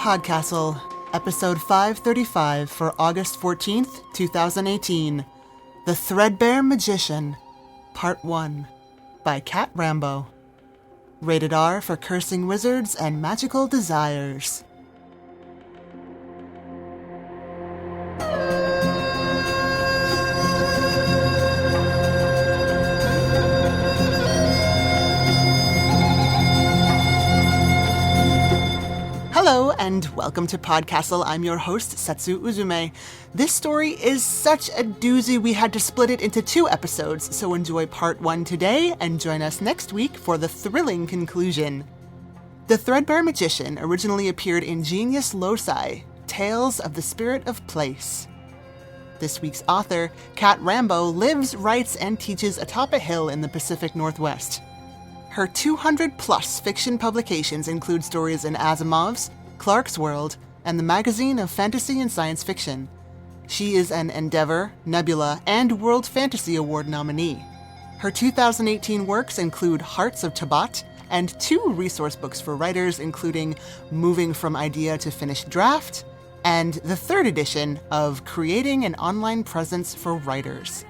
PodCastle, episode 535 for August 14th, 2018. The Threadbare Magician, Part 1, by Cat Rambo. Rated R for cursing wizards and magical desires. Hello, and welcome to PodCastle. I'm your host, Setsu Uzume. This story is such a doozy we had to split it into 2 episodes, so enjoy part 1 today and join us next week for the thrilling conclusion. The Threadbare Magician originally appeared in Genius Loci, Tales of the Spirit of Place. This week's author, Cat Rambo, lives, writes, and teaches atop a hill in the Pacific Northwest. Her 200-plus fiction publications include stories in Asimov's, Clark's World, and the Magazine of Fantasy and Science Fiction. She is an Endeavor, Nebula, and World Fantasy Award nominee. Her 2018 works include Hearts of Tabat and 2 resource books for writers, including Moving from Idea to Finished Draft and the 3rd edition of Creating an Online Presence for Writers.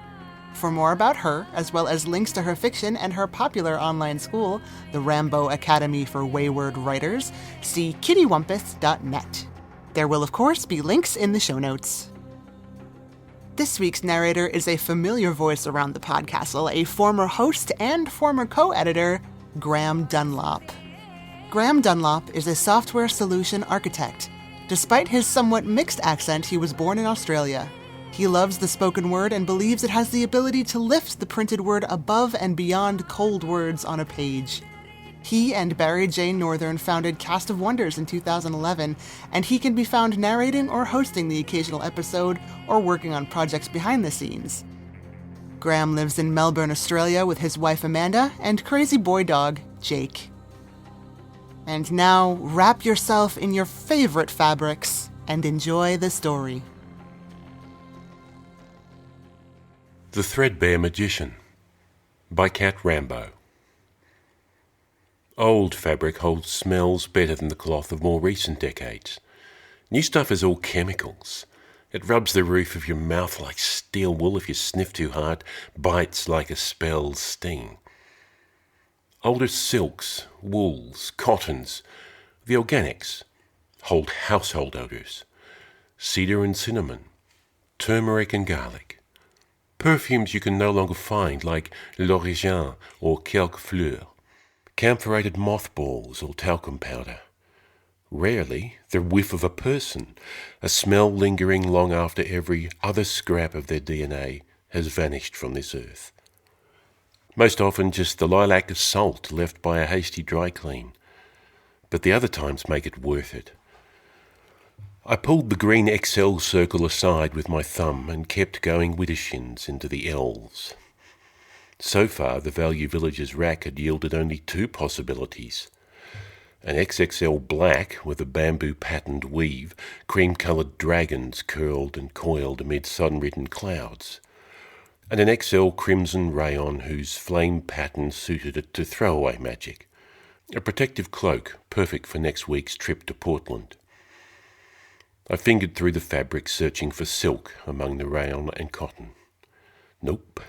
For more about her, as well as links to her fiction and her popular online school, the Rambo Academy for Wayward Writers, see kittywumpus.net. There will, of course, be links in the show notes. This week's narrator is a familiar voice around the PodCastle, a former host and former co-editor, Graeme Dunlop. Graeme Dunlop is a software solution architect. Despite his somewhat mixed accent, he was born in Australia. He loves the spoken word and believes it has the ability to lift the printed word above and beyond cold words on a page. He and Barry J. Northern founded Cast of Wonders in 2011, and he can be found narrating or hosting the occasional episode or working on projects behind the scenes. Graeme lives in Melbourne, Australia with his wife Amanda and crazy boy dog, Jake. And now, wrap yourself in your favorite fabrics and enjoy the story. The Threadbare Magician, by Cat Rambo. Old fabric holds smells better than the cloth of more recent decades. New stuff is all chemicals. It rubs the roof of your mouth like steel wool if you sniff too hard, bites like a spell's sting. Older silks, wools, cottons, the organics, hold household odours. Cedar and cinnamon, turmeric and garlic. Perfumes you can no longer find, like l'origine or quelques fleurs, camphorated mothballs or talcum powder. Rarely the whiff of a person, a smell lingering long after every other scrap of their DNA has vanished from this earth. Most often just the lilac of salt left by a hasty dry clean, but the other times make it worth it. I pulled the green XL circle aside with my thumb and kept going widdershins into the L's. So far, the Value Village's rack had yielded only 2 possibilities. An XXL black with a bamboo-patterned weave, cream-coloured dragons curled and coiled amid sun-ridden clouds, and an XL crimson rayon whose flame pattern suited it to throwaway magic, a protective cloak perfect for next week's trip to Portland. I fingered through the fabric, searching for silk among the rayon and cotton. Nope,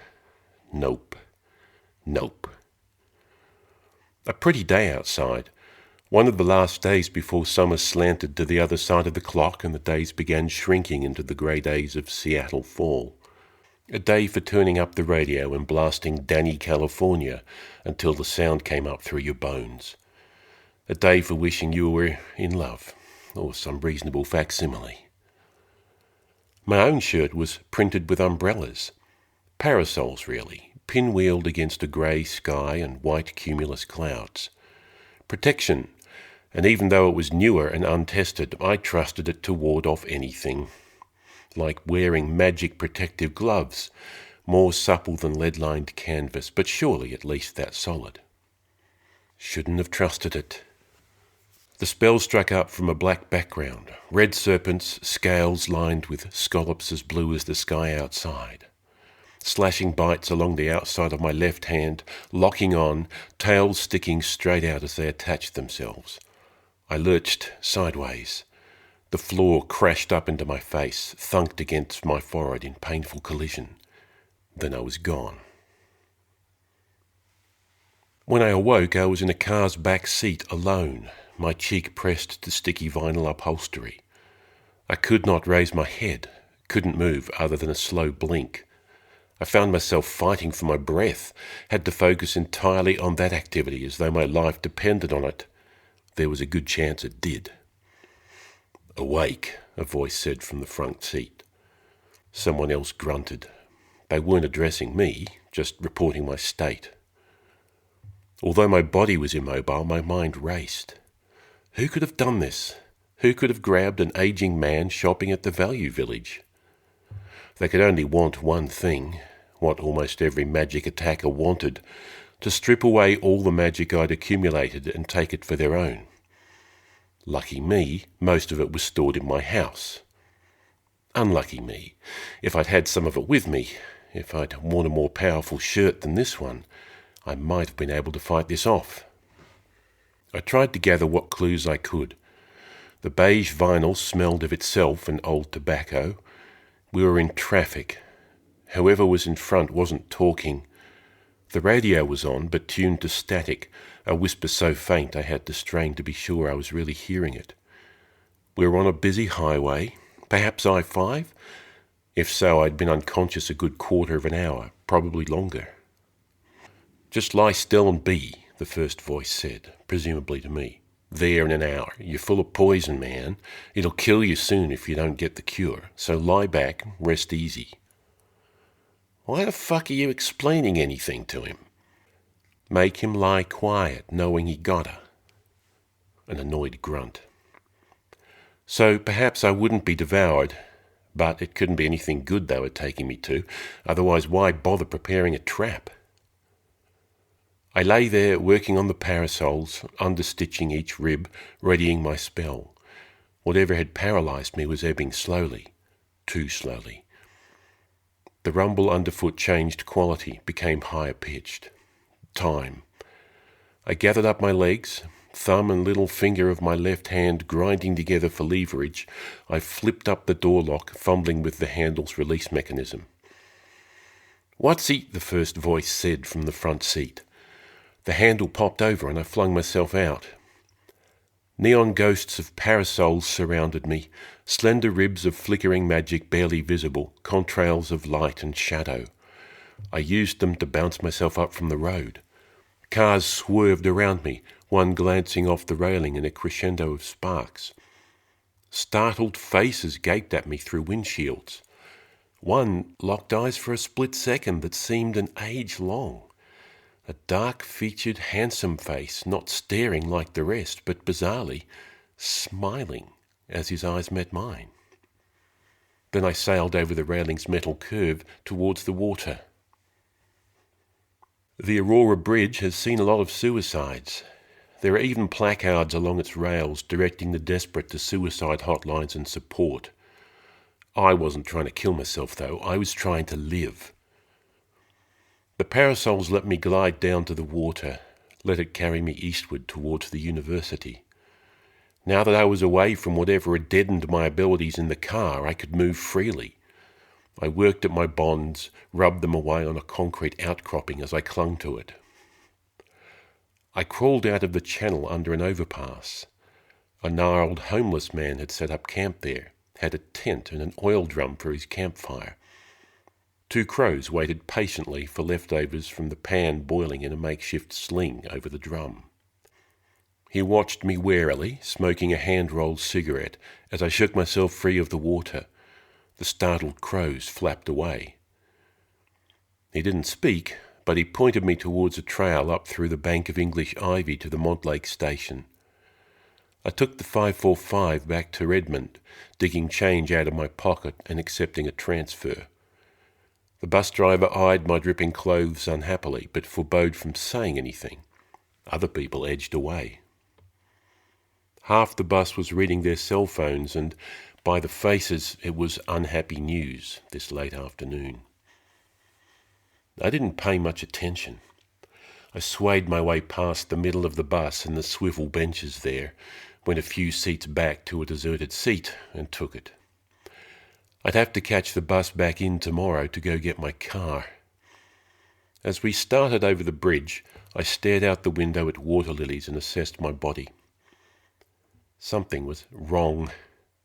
nope, nope. A pretty day outside, one of the last days before summer slanted to the other side of the clock and the days began shrinking into the grey days of Seattle fall. A day for turning up the radio and blasting Danny California until the sound came up through your bones. A day for wishing you were in love, or some reasonable facsimile. My own shirt was printed with umbrellas. Parasols, really, pinwheeled against a grey sky and white cumulus clouds. Protection, and even though it was newer and untested, I trusted it to ward off anything. Like wearing magic protective gloves, more supple than lead-lined canvas, but surely at least that solid. Shouldn't have trusted it. The spell struck up from a black background, red serpents, scales lined with scallops as blue as the sky outside. Slashing bites along the outside of my left hand, locking on, tails sticking straight out as they attached themselves. I lurched sideways, The floor crashed up into my face, thunked against my forehead in painful collision. Then I was gone. When I awoke, I was in a car's back seat alone, my cheek pressed to sticky vinyl upholstery. I could not raise my head, couldn't move other than a slow blink. I found myself fighting for my breath, had to focus entirely on that activity as though my life depended on it. There was a good chance it did. "Awake," a voice said from the front seat. Someone else grunted. They weren't addressing me, just reporting my state. Although my body was immobile, my mind raced. Who could have done this? Who could have grabbed an aging man shopping at the Value Village? They could only want one thing, what almost every magic attacker wanted, to strip away all the magic I'd accumulated and take it for their own. Lucky me, most of it was stored in my house. Unlucky me, if I'd had some of it with me, if I'd worn a more powerful shirt than this one, I might have been able to fight this off. I tried to gather what clues I could. The beige vinyl smelled of itself and old tobacco. We were in traffic. Whoever was in front wasn't talking. The radio was on, but tuned to static, a whisper so faint I had to strain to be sure I was really hearing it. We were on a busy highway, perhaps I-5? If so, I'd been unconscious a good quarter of an hour, probably longer. "Just lie still and be," the first voice said, presumably to me. "There in an hour. You're full of poison, man. It'll kill you soon if you don't get the cure. So lie back, rest easy." "Why the fuck are you explaining anything to him?" "Make him lie quiet, knowing he gotta." An annoyed grunt. So perhaps I wouldn't be devoured, but it couldn't be anything good they were taking me to, otherwise why bother preparing a trap? I lay there working on the parasols, understitching each rib, readying my spell. Whatever had paralysed me was ebbing slowly, too slowly. The rumble underfoot changed quality, became higher pitched. Time. I gathered up my legs, thumb and little finger of my left hand grinding together for leverage. I flipped up the door lock, fumbling with the handle's release mechanism. "What's he?" the first voice said from the front seat. The handle popped over and I flung myself out. Neon ghosts of parasols surrounded me, slender ribs of flickering magic barely visible, contrails of light and shadow. I used them to bounce myself up from the road. Cars swerved around me, one glancing off the railing in a crescendo of sparks. Startled faces gaped at me through windshields. One locked eyes for a split second that seemed an age long. A dark-featured, handsome face, not staring like the rest, but bizarrely smiling as his eyes met mine. Then I sailed over the railing's metal curve towards the water. The Aurora Bridge has seen a lot of suicides. There are even placards along its rails directing the desperate to suicide hotlines and support. I wasn't trying to kill myself, though. I was trying to live. The parasols let me glide down to the water, let it carry me eastward towards the university. Now that I was away from whatever had deadened my abilities in the car, I could move freely. I worked at my bonds, rubbed them away on a concrete outcropping as I clung to it. I crawled out of the channel under an overpass. A gnarled homeless man had set up camp there, had a tent and an oil drum for his campfire. 2 crows waited patiently for leftovers from the pan boiling in a makeshift sling over the drum. He watched me warily, smoking a hand-rolled cigarette, as I shook myself free of the water. The startled crows flapped away. He didn't speak, but he pointed me towards a trail up through the bank of English ivy to the Montlake station. I took the 545 back to Redmond, digging change out of my pocket and accepting a transfer. The bus driver eyed my dripping clothes unhappily, but forebode from saying anything. Other people edged away. Half the bus was reading their cell phones, and by the faces it was unhappy news this late afternoon. I didn't pay much attention. I swayed my way past the middle of the bus and the swivel benches there, went a few seats back to a deserted seat and took it. I'd have to catch the bus back in tomorrow to go get my car. As we started over the bridge, I stared out the window at water lilies and assessed my body. Something was wrong,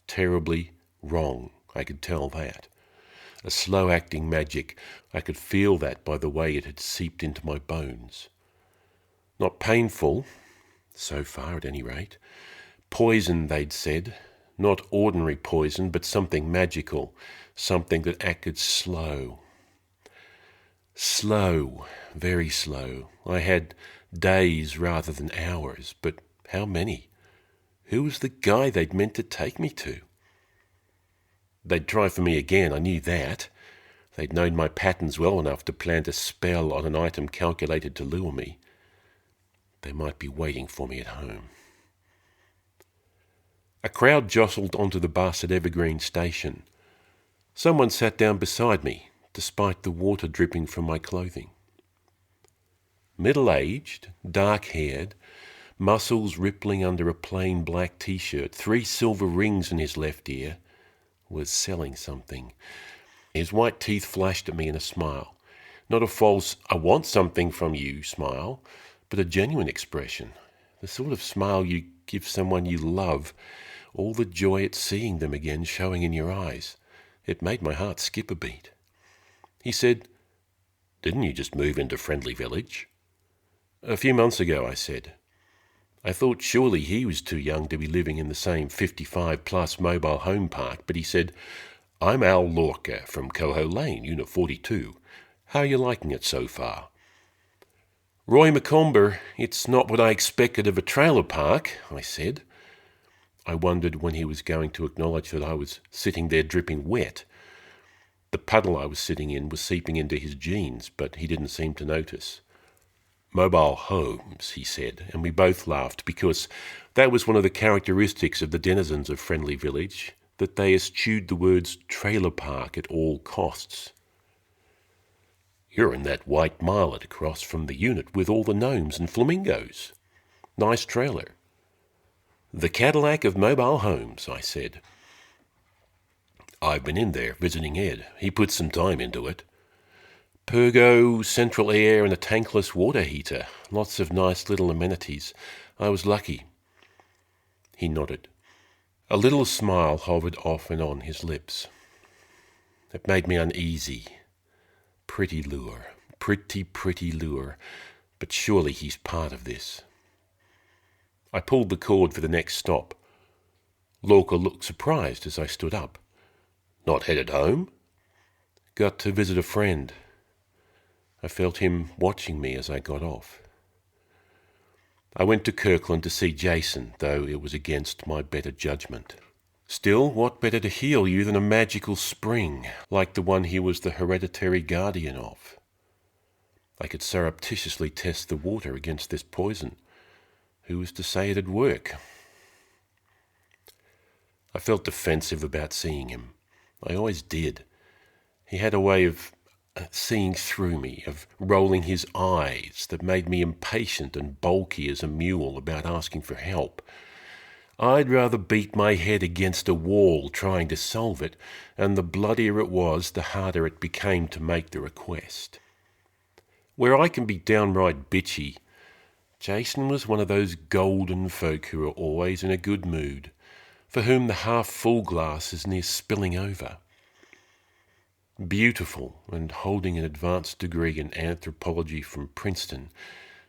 terribly wrong, I could tell that. A slow-acting magic, I could feel that by the way it had seeped into my bones. Not painful, so far at any rate. Poison, they'd said. Not ordinary poison, but something magical, something that acted slow. Slow, very slow. I had days rather than hours, but how many? Who was the guy they'd meant to take me to? They'd try for me again, I knew that. They'd known my patterns well enough to plant a spell on an item calculated to lure me. They might be waiting for me at home. A crowd jostled onto the bus at Evergreen Station. Someone sat down beside me, despite the water dripping from my clothing. Middle-aged, dark-haired, muscles rippling under a plain black t-shirt, 3 silver rings in his left ear, was selling something. His white teeth flashed at me in a smile. Not a false, I want something from you smile, but a genuine expression. The sort of smile you give someone you love, all the joy at seeing them again showing in your eyes. It made my heart skip a beat. He said, "Didn't you just move into Friendly Village?" "A few months ago," I said. I thought surely he was too young to be living in the same 55-plus mobile home park, but he said, "I'm Al Lorca from Coho Lane, Unit 42. How are you liking it so far?" "Roy McComber, it's not what I expected of a trailer park," I said. I wondered when he was going to acknowledge that I was sitting there dripping wet. The puddle I was sitting in was seeping into his jeans, but he didn't seem to notice. "Mobile homes," he said, and we both laughed because that was one of the characteristics of the denizens of Friendly Village, that they eschewed the words trailer park at all costs. "You're in that white marlet across from the unit with all the gnomes and flamingos. Nice trailer." "The Cadillac of mobile homes," I said. "I've been in there visiting Ed. He put some time into it. Pergo, central air and a tankless water heater. Lots of nice little amenities. I was lucky." He nodded. A little smile hovered off and on his lips. It made me uneasy. Pretty lure. Pretty lure. But surely he's part of this. I pulled the cord for the next stop. Lorca looked surprised as I stood up. "Not headed home?" "Got to visit a friend." I felt him watching me as I got off. I went to Kirkland to see Jason, though it was against my better judgment. Still, what better to heal you than a magical spring, like the one he was the hereditary guardian of? I could surreptitiously test the water against this poison. Who was to say it'd work? I felt defensive about seeing him. I always did. He had a way of seeing through me, of rolling his eyes that made me impatient and bulky as a mule about asking for help. I'd rather beat my head against a wall trying to solve it, and the bloodier it was, the harder it became to make the request. Where I can be downright bitchy, Jason was one of those golden folk who are always in a good mood, for whom the half-full glass is near spilling over. Beautiful, and holding an advanced degree in anthropology from Princeton,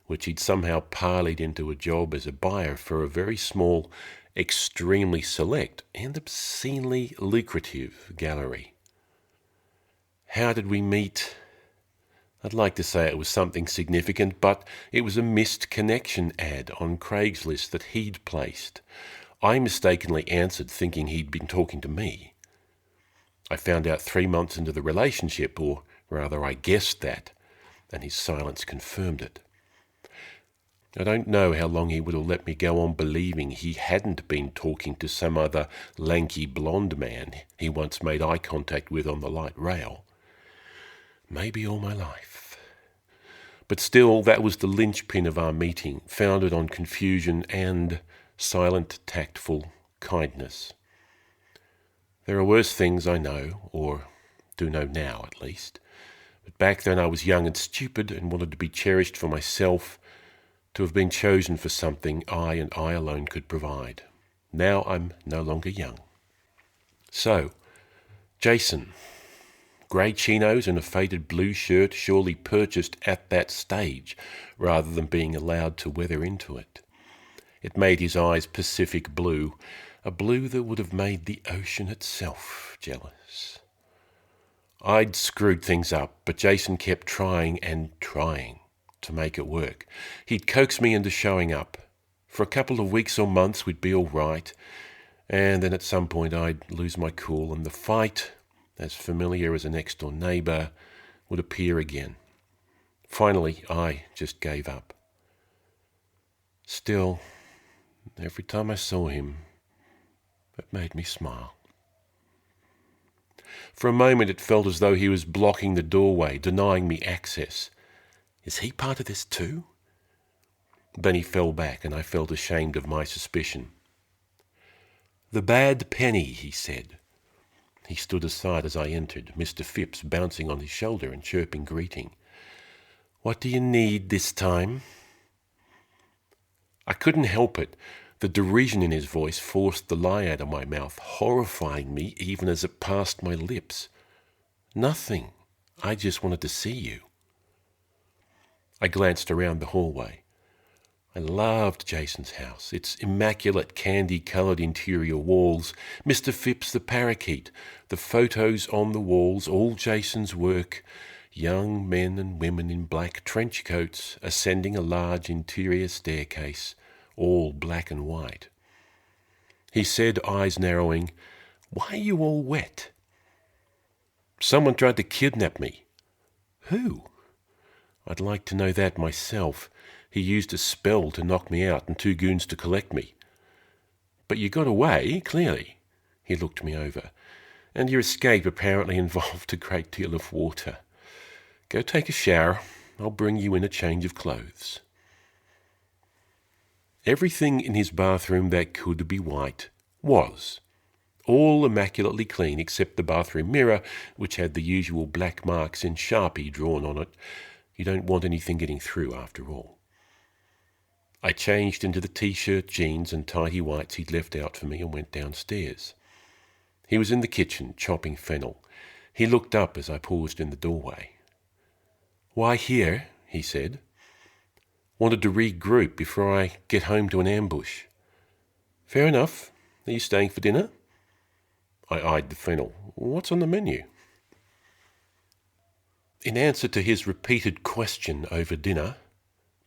which he'd somehow parlayed into a job as a buyer for a very small, extremely select, and obscenely lucrative gallery. How did we meet? I'd like to say it was something significant, but it was a missed connection ad on Craigslist that he'd placed. I mistakenly answered thinking he'd been talking to me. I found out 3 months into the relationship, or rather I guessed that, and his silence confirmed it. I don't know how long he would have let me go on believing he hadn't been talking to some other lanky blonde man he once made eye contact with on the light rail. Maybe all my life. But still, that was the linchpin of our meeting, founded on confusion and silent, tactful kindness. There are worse things I know, or do know now at least. But back then I was young and stupid and wanted to be cherished for myself, to have been chosen for something I and I alone could provide. Now I'm no longer young. So, Jason, grey chinos and a faded blue shirt, surely purchased at that stage, rather than being allowed to weather into it. It made his eyes Pacific blue, a blue that would have made the ocean itself jealous. I'd screwed things up, but Jason kept trying and trying to make it work. He'd coax me into showing up. For a couple of weeks or months we'd be all right, and then at some point I'd lose my cool and the fight, as familiar as a next-door neighbour, would appear again. Finally, I just gave up. Still, every time I saw him, it made me smile. For a moment it felt as though he was blocking the doorway, denying me access. Is he part of this too? Then he fell back and I felt ashamed of my suspicion. "The bad penny," he said. He stood aside as I entered, Mr. Phipps bouncing on his shoulder and chirping greeting. "What do you need this time?" I couldn't help it. The derision in his voice forced the lie out of my mouth, horrifying me even as it passed my lips. "Nothing. I just wanted to see you." I glanced around the hallway. I loved Jason's house, its immaculate candy-coloured interior walls, Mr. Phipps the parakeet, the photos on the walls, all Jason's work, young men and women in black trench coats ascending a large interior staircase, all black and white. He said, eyes narrowing, "Why are you all wet?" "Someone tried to kidnap me." "Who?" "I'd like to know that myself. He used a spell to knock me out and 2 goons to collect me." "But you got away, clearly." He looked me over. "And your escape apparently involved a great deal of water. Go take a shower. I'll bring you in a change of clothes." Everything in his bathroom that could be white was. All immaculately clean except the bathroom mirror, which had the usual black marks in Sharpie drawn on it. You don't want anything getting through after all. I changed into the t-shirt, jeans and tidy whites he'd left out for me and went downstairs. He was in the kitchen, chopping fennel. He looked up as I paused in the doorway. "Why here?" he said. "Wanted to regroup before I get home to an ambush." "Fair enough. Are you staying for dinner?" I eyed the fennel. "What's on the menu?" In answer to his repeated question over dinner,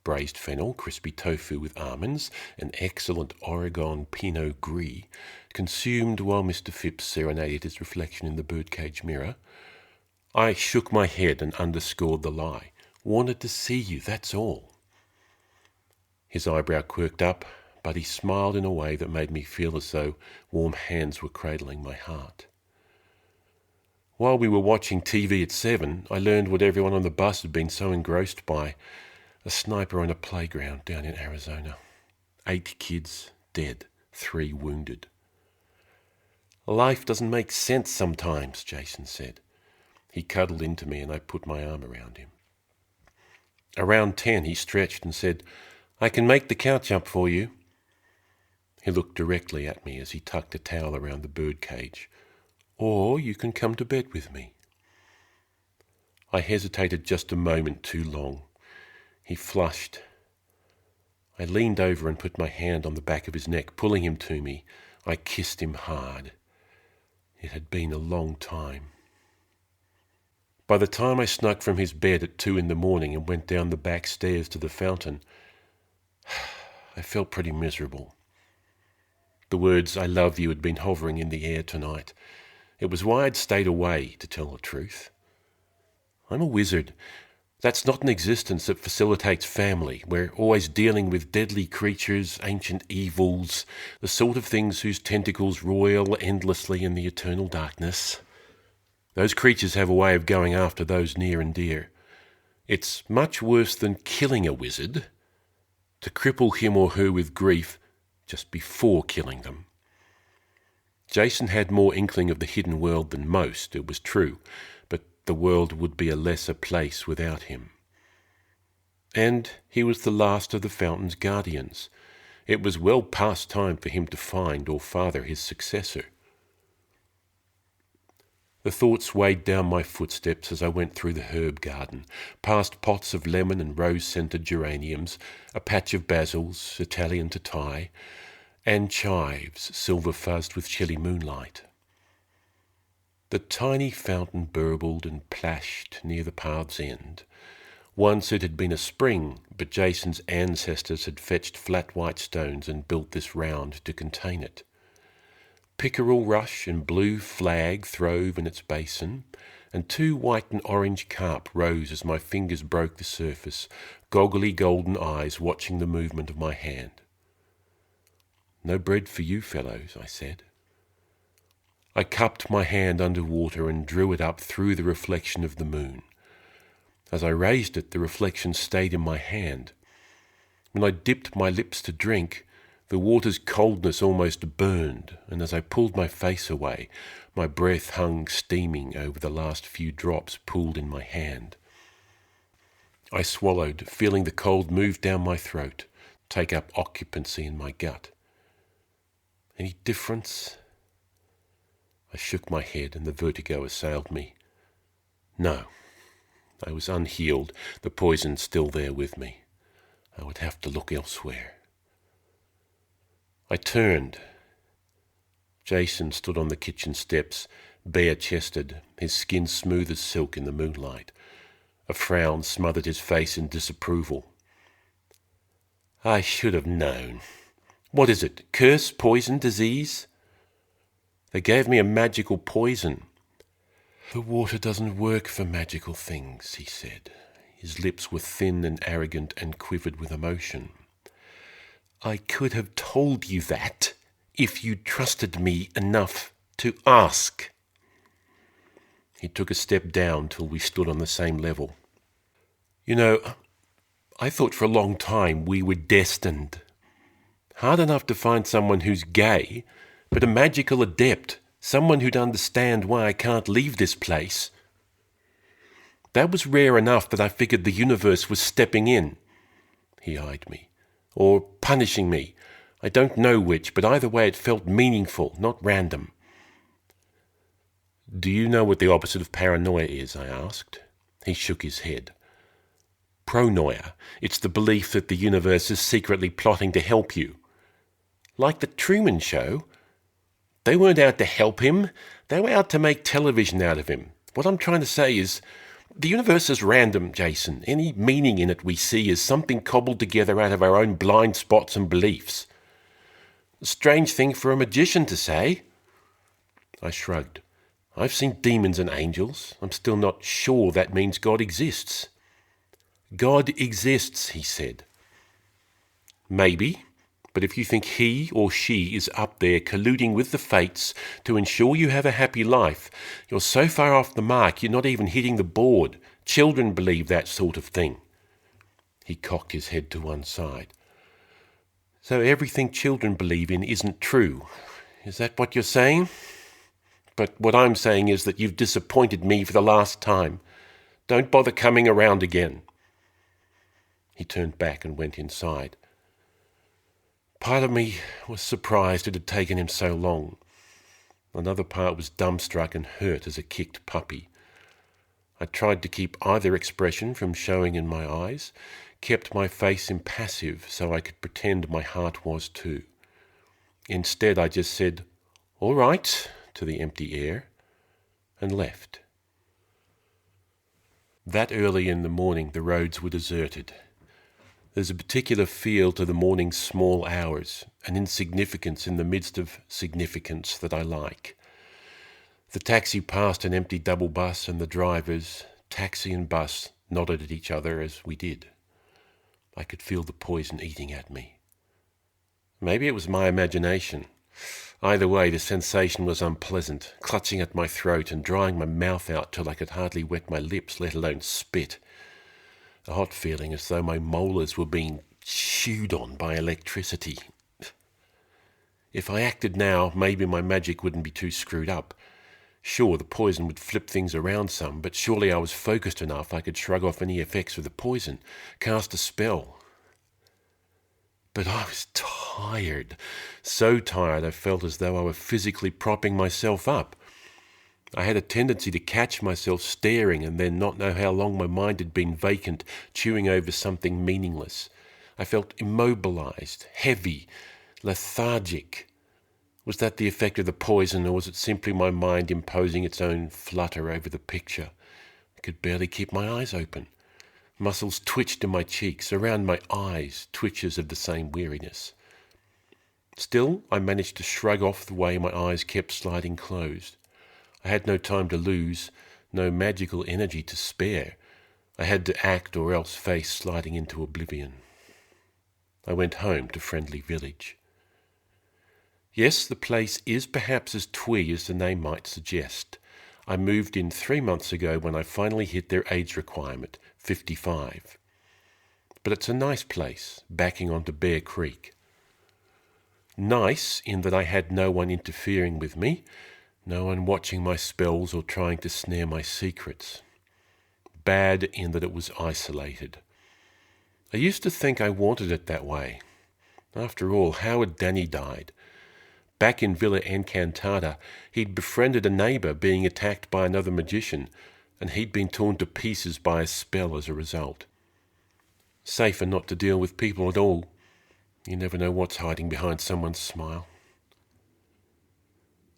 braised fennel, crispy tofu with almonds, and excellent Oregon Pinot Gris, consumed while Mr. Phipps serenaded his reflection in the birdcage mirror, I shook my head and underscored the lie. "Wanted to see you, that's all." His eyebrow quirked up, but he smiled in a way that made me feel as though warm hands were cradling my heart. While we were watching TV at 7, I learned what everyone on the bus had been so engrossed by: a sniper on a playground down in Arizona. 8 kids dead, 3 wounded. "Life doesn't make sense sometimes," Jason said. He cuddled into me and I put my arm around him. Around 10 he stretched and said, "I can make the couch up for you." He looked directly at me as he tucked a towel around the birdcage. "Or you can come to bed with me." I hesitated just a moment too long. He flushed. I leaned over and put my hand on the back of his neck, pulling him to me. I kissed him hard. It had been a long time. By the time I snuck from his bed at 2 a.m. and went down the back stairs to the fountain, I felt pretty miserable. The words "I love you" had been hovering in the air tonight. It was why I'd stayed away, to tell the truth. I'm a wizard. That's not an existence that facilitates family. We're always dealing with deadly creatures, ancient evils, the sort of things whose tentacles roil endlessly in the eternal darkness. Those creatures have a way of going after those near and dear. It's much worse than killing a wizard. To cripple him or her with grief, just before killing them. Jason had more inkling of the hidden world than most, it was true, but the world would be a lesser place without him. And he was the last of the Fountain's guardians. It was well past time for him to find or father his successor. The thoughts weighed down my footsteps as I went through the herb garden, past pots of lemon and rose-scented geraniums, a patch of basils, Italian to Thai, and chives, silver-fuzzed with chilly moonlight. The tiny fountain burbled and plashed near the path's end. Once it had been a spring, but Jason's ancestors had fetched flat white stones and built this round to contain it. Pickerel rush and blue flag throve in its basin, and 2 white and orange carp rose as my fingers broke the surface, goggly golden eyes watching the movement of my hand. "No bread for you fellows," I said. I cupped my hand under water and drew it up through the reflection of the moon. As I raised it, the reflection stayed in my hand. When I dipped my lips to drink, the water's coldness almost burned, and as I pulled my face away, my breath hung steaming over the last few drops pooled in my hand. I swallowed, feeling the cold move down my throat, take up occupancy in my gut. Any difference? I shook my head and the vertigo assailed me. No. I was unhealed, the poison still there with me. I would have to look elsewhere. I turned. Jason stood on the kitchen steps, bare-chested, his skin smooth as silk in the moonlight. A frown smothered his face in disapproval. "I should have known. What is it? Curse, poison, disease?" "They gave me a magical poison." "The water doesn't work for magical things," he said. His lips were thin and arrogant and quivered with emotion. "I could have told you that if you trusted me enough to ask." He took a step down till we stood on the same level. "You know, I thought for a long time we were destined. Hard enough to find someone who's gay, but a magical adept, someone who'd understand why I can't leave this place. That was rare enough that I figured the universe was stepping in." He eyed me. "Or punishing me. I don't know which, but either way it felt meaningful, not random." "Do you know what the opposite of paranoia is?" I asked. He shook his head. "Pronoia. It's the belief that the universe is secretly plotting to help you. Like the Truman Show. They weren't out to help him. They were out to make television out of him. What I'm trying to say is, the universe is random, Jason. Any meaning in it we see is something cobbled together out of our own blind spots and beliefs. A strange thing for a magician to say." I shrugged. "I've seen demons and angels. I'm still not sure that means God exists." "God exists," he said. "Maybe. But if you think he or she is up there colluding with the fates to ensure you have a happy life, you're so far off the mark you're not even hitting the board. Children believe that sort of thing." He cocked his head to one side. "So everything children believe in isn't true. Is that what you're saying? But what I'm saying is that you've disappointed me for the last time. Don't bother coming around again." He turned back and went inside. Part of me was surprised it had taken him so long. Another part was dumbstruck and hurt as a kicked puppy. I tried to keep either expression from showing in my eyes, kept my face impassive so I could pretend my heart was too. Instead, I just said, "All right," to the empty air, and left. That early in the morning, the roads were deserted. There's a particular feel to the morning's small hours, an insignificance in the midst of significance that I like. The taxi passed an empty double bus and the drivers, taxi and bus, nodded at each other as we did. I could feel the poison eating at me. Maybe it was my imagination. Either way, the sensation was unpleasant, clutching at my throat and drying my mouth out till I could hardly wet my lips, let alone spit. A hot feeling as though my molars were being chewed on by electricity. If I acted now, maybe my magic wouldn't be too screwed up. Sure, the poison would flip things around some, but surely I was focused enough I could shrug off any effects of the poison, cast a spell. But I was tired, so tired I felt as though I were physically propping myself up. I had a tendency to catch myself staring and then not know how long my mind had been vacant, chewing over something meaningless. I felt immobilized, heavy, lethargic. Was that the effect of the poison, or was it simply my mind imposing its own flutter over the picture? I could barely keep my eyes open. Muscles twitched in my cheeks, around my eyes, twitches of the same weariness. Still, I managed to shrug off the way my eyes kept sliding closed. I had no time to lose, no magical energy to spare. I had to act or else face sliding into oblivion. I went home to Friendly Village. Yes, the place is perhaps as twee as the name might suggest. I moved in 3 months ago when I finally hit their age requirement, 55. But it's a nice place, backing onto Bear Creek. Nice in that I had no one interfering with me, no one watching my spells or trying to snare my secrets. Bad in that it was isolated. I used to think I wanted it that way. After all, how had Danny died? Back in Villa Encantada, he'd befriended a neighbour being attacked by another magician, and he'd been torn to pieces by a spell as a result. Safer not to deal with people at all. You never know what's hiding behind someone's smile.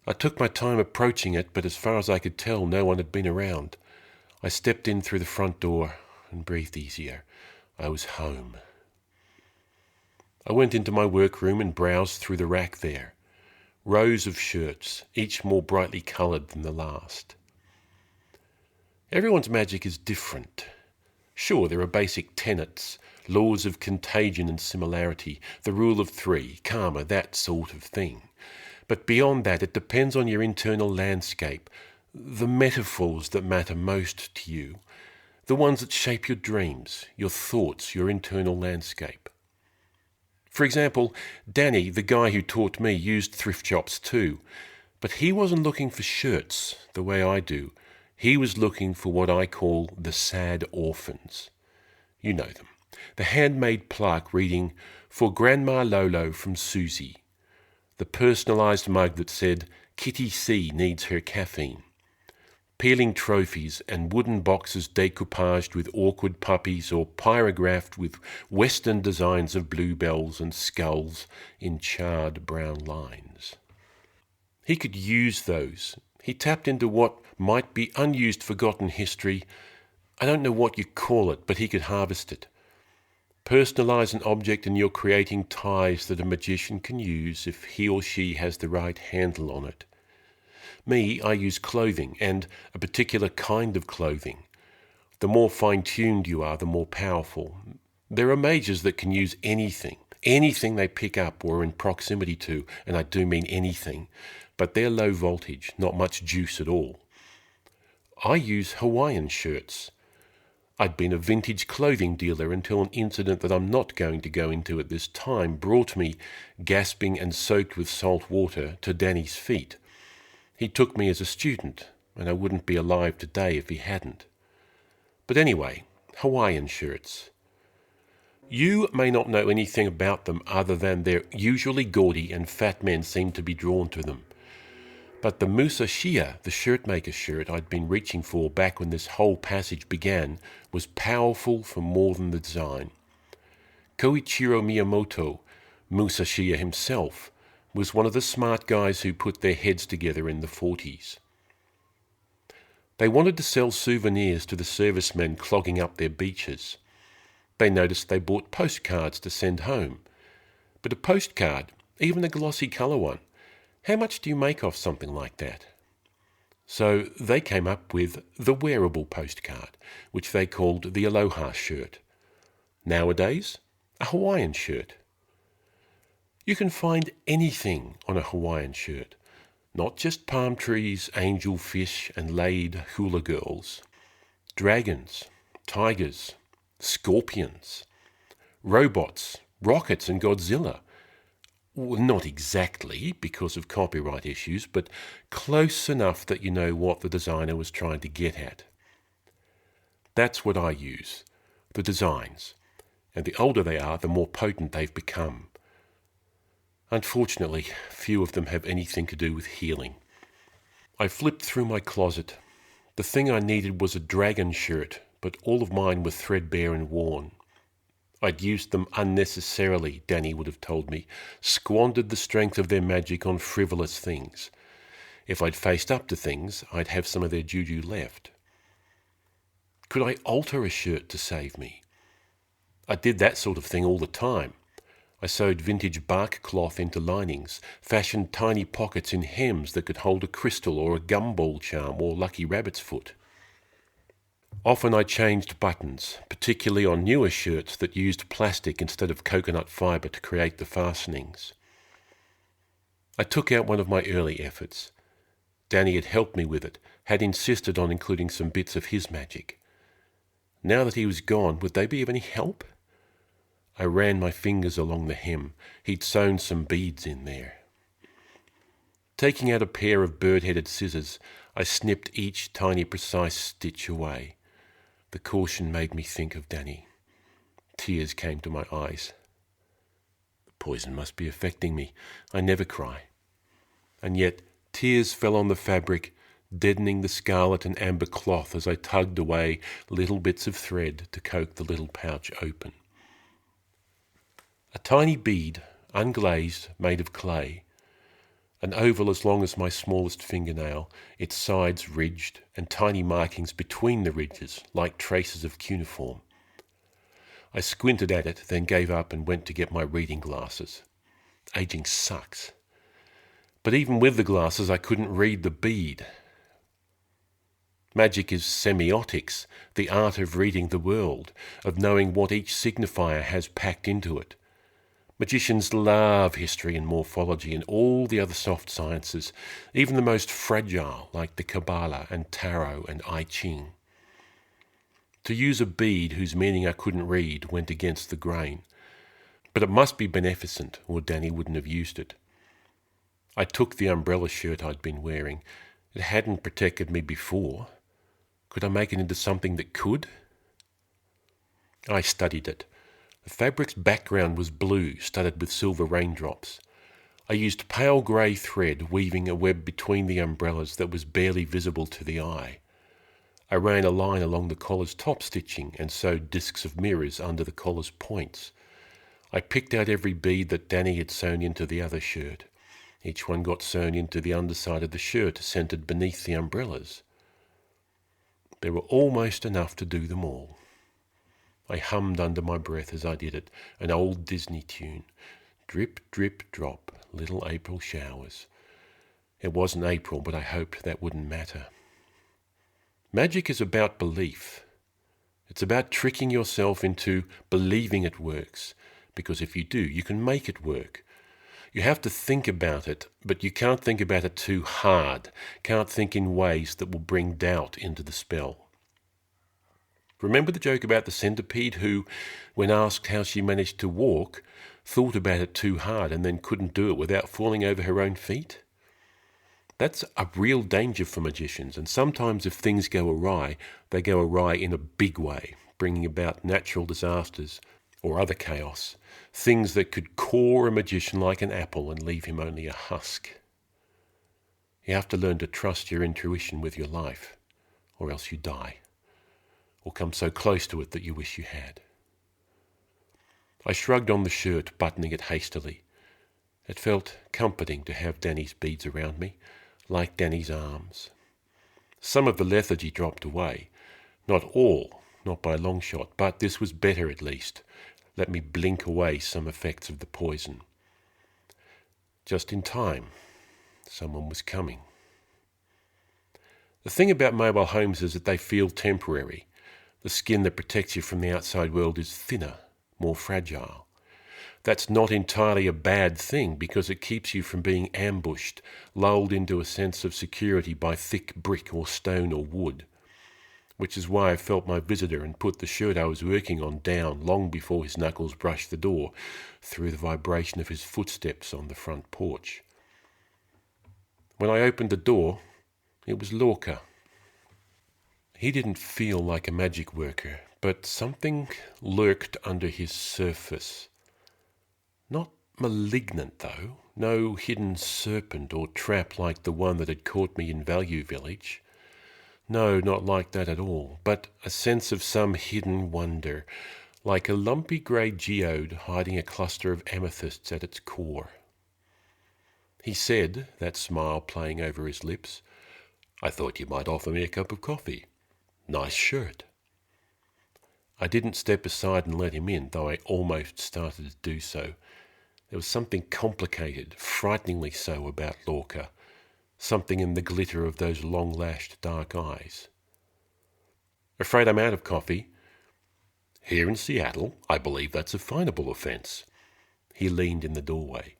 I took my time approaching it, but as far as I could tell, no one had been around. I stepped in through the front door and breathed easier. I was home. I went into my workroom and browsed through the rack there. Rows of shirts, each more brightly coloured than the last. Everyone's magic is different. Sure, there are basic tenets, laws of contagion and similarity, the rule of 3, karma, that sort of thing. But beyond that, it depends on your internal landscape, the metaphors that matter most to you, the ones that shape your dreams, your thoughts, your internal landscape. For example, Danny, the guy who taught me, used thrift shops too, but he wasn't looking for shirts the way I do. He was looking for what I call the sad orphans. You know them. The handmade plaque reading, "For Grandma Lolo from Susie." The personalised mug that said, "Kitty C needs her caffeine." Peeling trophies and wooden boxes decoupaged with awkward puppies or pyrographed with Western designs of bluebells and skulls in charred brown lines. He could use those. He tapped into what might be unused forgotten history. I don't know what you call it, but he could harvest it. Personalise an object and you're creating ties that a magician can use if he or she has the right handle on it. Me, I use clothing, and a particular kind of clothing. The more fine-tuned you are, the more powerful. There are mages that can use anything they pick up or are in proximity to, and I do mean anything, but they're low voltage, not much juice at all. I use Hawaiian shirts. I'd been a vintage clothing dealer until an incident that I'm not going to go into at this time brought me, gasping and soaked with salt water, to Danny's feet. He took me as a student, and I wouldn't be alive today if he hadn't. But anyway, Hawaiian shirts. You may not know anything about them other than they're usually gaudy and fat men seem to be drawn to them. But the Musashia, the shirtmaker shirt I'd been reaching for back when this whole passage began, was powerful for more than the design. Koichiro Miyamoto, Musashia himself, was one of the smart guys who put their heads together in the 40s. They wanted to sell souvenirs to the servicemen clogging up their beaches. They noticed they bought postcards to send home. But a postcard, even a glossy colour one, how much do you make off something like that? So they came up with the wearable postcard, which they called the Aloha shirt. Nowadays, a Hawaiian shirt. You can find anything on a Hawaiian shirt, not just palm trees, angel fish and laid hula girls. Dragons, tigers, scorpions, robots, rockets and Godzilla. Well, not exactly because of copyright issues, but close enough that you know what the designer was trying to get at. That's what I use, the designs, and the older they are, the more potent they've become. Unfortunately, few of them have anything to do with healing. I flipped through my closet. The thing I needed was a dragon shirt, but all of mine were threadbare and worn. I'd used them unnecessarily, Danny would have told me, squandered the strength of their magic on frivolous things. If I'd faced up to things, I'd have some of their juju left. Could I alter a shirt to save me? I did that sort of thing all the time. I sewed vintage bark cloth into linings, fashioned tiny pockets in hems that could hold a crystal or a gumball charm or lucky rabbit's foot. Often I changed buttons, particularly on newer shirts that used plastic instead of coconut fibre to create the fastenings. I took out one of my early efforts. Danny had helped me with it, had insisted on including some bits of his magic. Now that he was gone, would they be of any help? I ran my fingers along the hem. He'd sewn some beads in there. Taking out a pair of bird-headed scissors, I snipped each tiny precise stitch away. The caution made me think of Danny. Tears came to my eyes. The poison must be affecting me. I never cry. And yet tears fell on the fabric, deadening the scarlet and amber cloth as I tugged away little bits of thread to coax the little pouch open. A tiny bead, unglazed, made of clay. An oval as long as my smallest fingernail, its sides ridged, and tiny markings between the ridges, like traces of cuneiform. I squinted at it, then gave up and went to get my reading glasses. Aging sucks. But even with the glasses, I couldn't read the bead. Magic is semiotics, the art of reading the world, of knowing what each signifier has packed into it. Magicians love history and morphology and all the other soft sciences, even the most fragile like the Kabbalah and Tarot and I Ching. To use a bead whose meaning I couldn't read went against the grain, but it must be beneficent or Danny wouldn't have used it. I took the umbrella shirt I'd been wearing. It hadn't protected me before. Could I make it into something that could? I studied it. The fabric's background was blue, studded with silver raindrops. I used pale grey thread, weaving a web between the umbrellas that was barely visible to the eye. I ran a line along the collar's top stitching and sewed discs of mirrors under the collar's points. I picked out every bead that Danny had sewn into the other shirt. Each one got sewn into the underside of the shirt, centred beneath the umbrellas. There were almost enough to do them all. I hummed under my breath as I did it, an old Disney tune. Drip, drip, drop, little April showers. It wasn't April, but I hoped that wouldn't matter. Magic is about belief. It's about tricking yourself into believing it works, because if you do, you can make it work. You have to think about it, but you can't think about it too hard, can't think in ways that will bring doubt into the spell. Remember the joke about the centipede who, when asked how she managed to walk, thought about it too hard and then couldn't do it without falling over her own feet? That's a real danger for magicians, and sometimes if things go awry, they go awry in a big way, bringing about natural disasters or other chaos, things that could core a magician like an apple and leave him only a husk. You have to learn to trust your intuition with your life, or else you die, or come so close to it that you wish you had. I shrugged on the shirt, buttoning it hastily. It felt comforting to have Danny's beads around me, like Danny's arms. Some of the lethargy dropped away. Not all, not by a long shot, but this was better at least. Let me blink away some effects of the poison. Just in time. Someone was coming. The thing about mobile homes is that they feel temporary. The skin that protects you from the outside world is thinner, more fragile. That's not entirely a bad thing because it keeps you from being ambushed, lulled into a sense of security by thick brick or stone or wood. which is why I felt my visitor and put the shirt I was working on down long before his knuckles brushed the door through the vibration of his footsteps on the front porch. When I opened the door, it was Lorca. He didn't feel like a magic worker, but something lurked under his surface. Not malignant, though. No hidden serpent or trap like the one that had caught me in Value Village. No, not like that at all, but a sense of some hidden wonder, like a lumpy grey geode hiding a cluster of amethysts at its core. He said, that smile playing over his lips, "I thought you might offer me a cup of coffee. Nice shirt." I didn't step aside and let him in, though I almost started to do so. There was something complicated, frighteningly so, about Lorca, something in the glitter of those long-lashed dark eyes. "Afraid I'm out of coffee." "Here in Seattle, I believe that's a finable offence." He leaned in the doorway.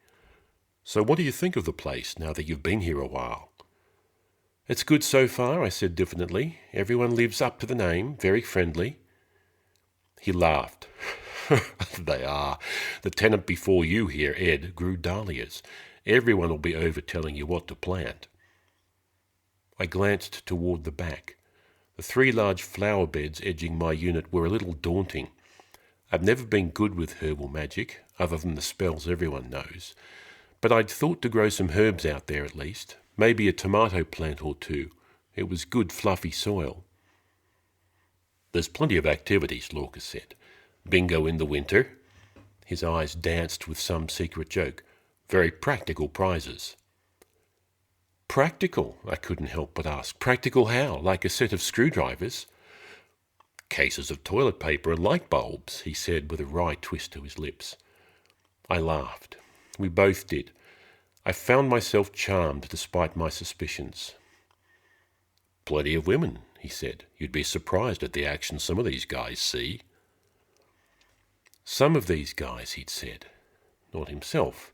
"So what do you think of the place, now that you've been here a while?" "It's good so far," I said diffidently. "Everyone lives up to the name, very friendly." He laughed. "They are. The tenant before you here, Ed, grew dahlias. Everyone will be over telling you what to plant." I glanced toward the back. The 3 large flower beds edging my unit were a little daunting. I've never been good with herbal magic, other than the spells everyone knows, but I'd thought to grow some herbs out there at least, maybe a tomato plant or 2. It was good fluffy soil. "There's plenty of activities," Lorca said. "Bingo in the winter." His eyes danced with some secret joke. "Very practical prizes." "Practical?" I couldn't help but ask. "Practical how? Like a set of screwdrivers?" "Cases of toilet paper and light bulbs," he said with a wry twist to his lips. I laughed. We both did. I found myself charmed despite my suspicions. "Plenty of women," he said. "You'd be surprised at the action some of these guys see." Some of these guys, he'd said. Not himself.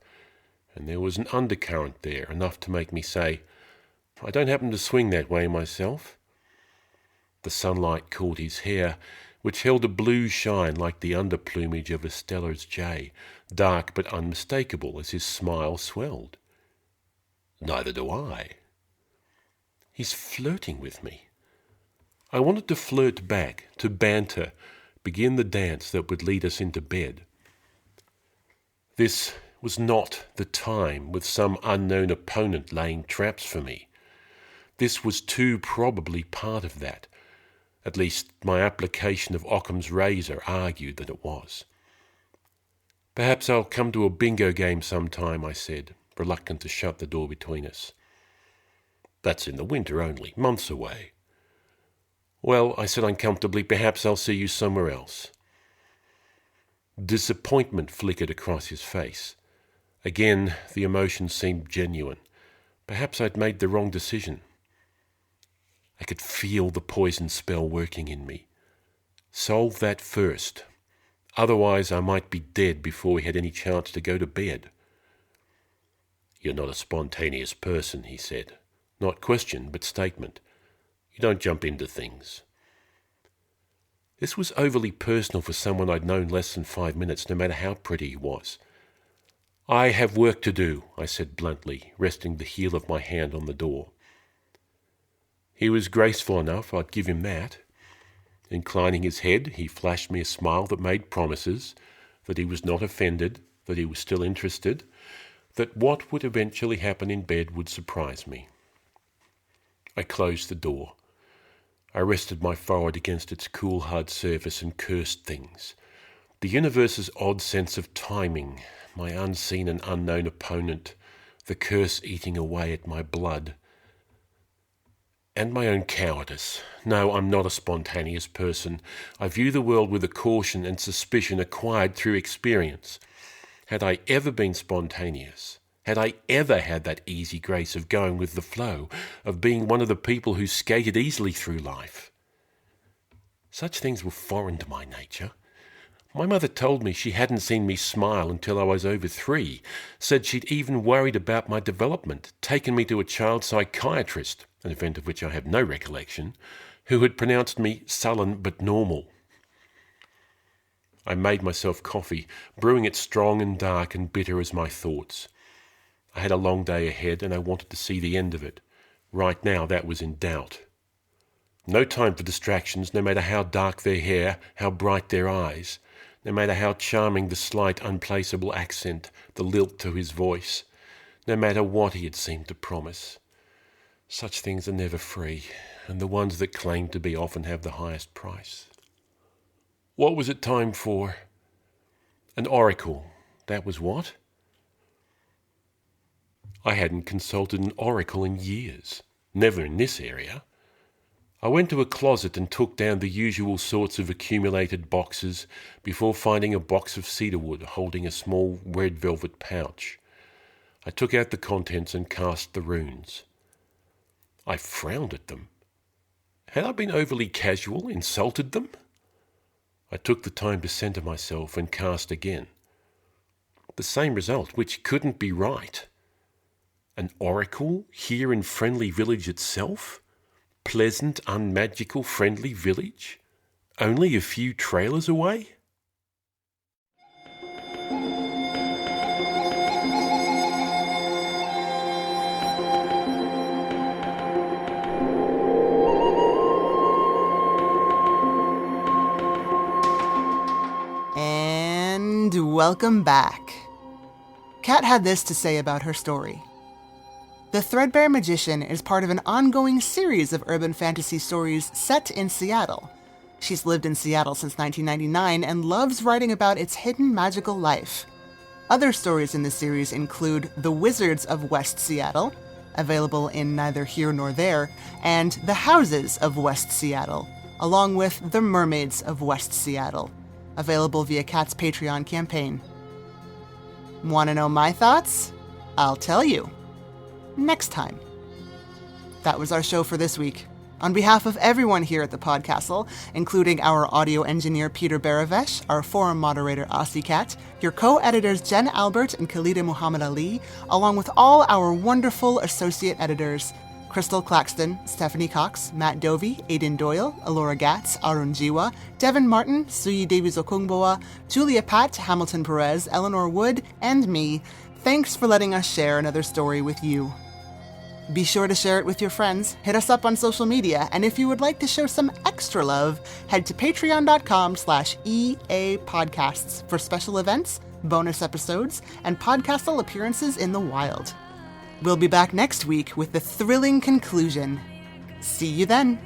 And there was an undercurrent there, enough to make me say, "I don't happen to swing that way myself." The sunlight caught his hair, which held a blue shine like the underplumage of a Steller's jay, dark but unmistakable as his smile swelled. "Neither do I." He's flirting with me. I wanted to flirt back, to banter, begin the dance that would lead us into bed. This was not the time with some unknown opponent laying traps for me. This was too probably part of that. At least my application of Occam's razor argued that it was. "Perhaps I'll come to a bingo game sometime," I said, reluctant to shut the door between us. "That's in the winter only, months away." "Well," I said uncomfortably, "perhaps I'll see you somewhere else." Disappointment flickered across his face. Again, the emotion seemed genuine. Perhaps I'd made the wrong decision. I could feel the poison spell working in me. Solve that first. Otherwise I might be dead before we had any chance to go to bed. "You're not a spontaneous person," he said. Not question, but statement. "You don't jump into things." This was overly personal for someone I'd known less than 5 minutes, no matter how pretty he was. "I have work to do," I said bluntly, resting the heel of my hand on the door. He was graceful enough, I'd give him that. Inclining his head, he flashed me a smile that made promises, that he was not offended, that he was still interested, that what would eventually happen in bed would surprise me. I closed the door. I rested my forehead against its cool, hard surface and cursed things. The universe's odd sense of timing, my unseen and unknown opponent, the curse eating away at my blood. And my own cowardice. No, I'm not a spontaneous person. I view the world with a caution and suspicion acquired through experience. Had I ever been spontaneous, had I ever had that easy grace of going with the flow, of being one of the people who skated easily through life? Such things were foreign to my nature. My mother told me she hadn't seen me smile until I was over 3, said she'd even worried about my development, taken me to a child psychiatrist, an event of which I have no recollection, who had pronounced me sullen but normal. I made myself coffee, brewing it strong and dark and bitter as my thoughts. I had a long day ahead and I wanted to see the end of it. Right now that was in doubt. No time for distractions, no matter how dark their hair, how bright their eyes, no matter how charming the slight unplaceable accent, the lilt to his voice, no matter what he had seemed to promise. Such things are never free, and the ones that claim to be often have the highest price. What was it time for? An oracle, that was what? I hadn't consulted an oracle in years, never in this area. I went to a closet and took down the usual sorts of accumulated boxes before finding a box of cedarwood holding a small red velvet pouch. I took out the contents and cast the runes. I frowned at them. Had I been overly casual, insulted them? I took the time to centre myself and cast again. The same result, which couldn't be right. An oracle here in Friendly Village itself? Pleasant, unmagical, friendly village? Only a few trailers away? And welcome back. Kat had this to say about her story. The Threadbare Magician is part of an ongoing series of urban fantasy stories set in Seattle. She's lived in Seattle since 1999 and loves writing about its hidden magical life. Other stories in the series include The Wizards of West Seattle, available in Neither Here Nor There, and The Houses of West Seattle, along with The Mermaids of West Seattle, available via Kat's Patreon campaign. Want to know my thoughts? I'll tell you. Next time. That was our show for this week. On behalf of everyone here at the PodCastle, including our audio engineer Peter Behravesh, our forum moderator Aussie Cat, your co-editors Jen Albert and Khalida Muhammad Ali, along with all our wonderful associate editors, Crystal Claxton, Stephanie Cox, Matt Dovey, Aidan Doyle, Alora Gatz, Arun Jiwa, Devin Martin, Suyi Davies Okungboa, Julia Pat, Hamilton Perez, Eleanor Wood, and me, thanks for letting us share another story with you. Be sure to share it with your friends, hit us up on social media, and if you would like to show some extra love, head to patreon.com/EAPodcasts for special events, bonus episodes, and PodCastle appearances in the wild. We'll be back next week with the thrilling conclusion. See you then.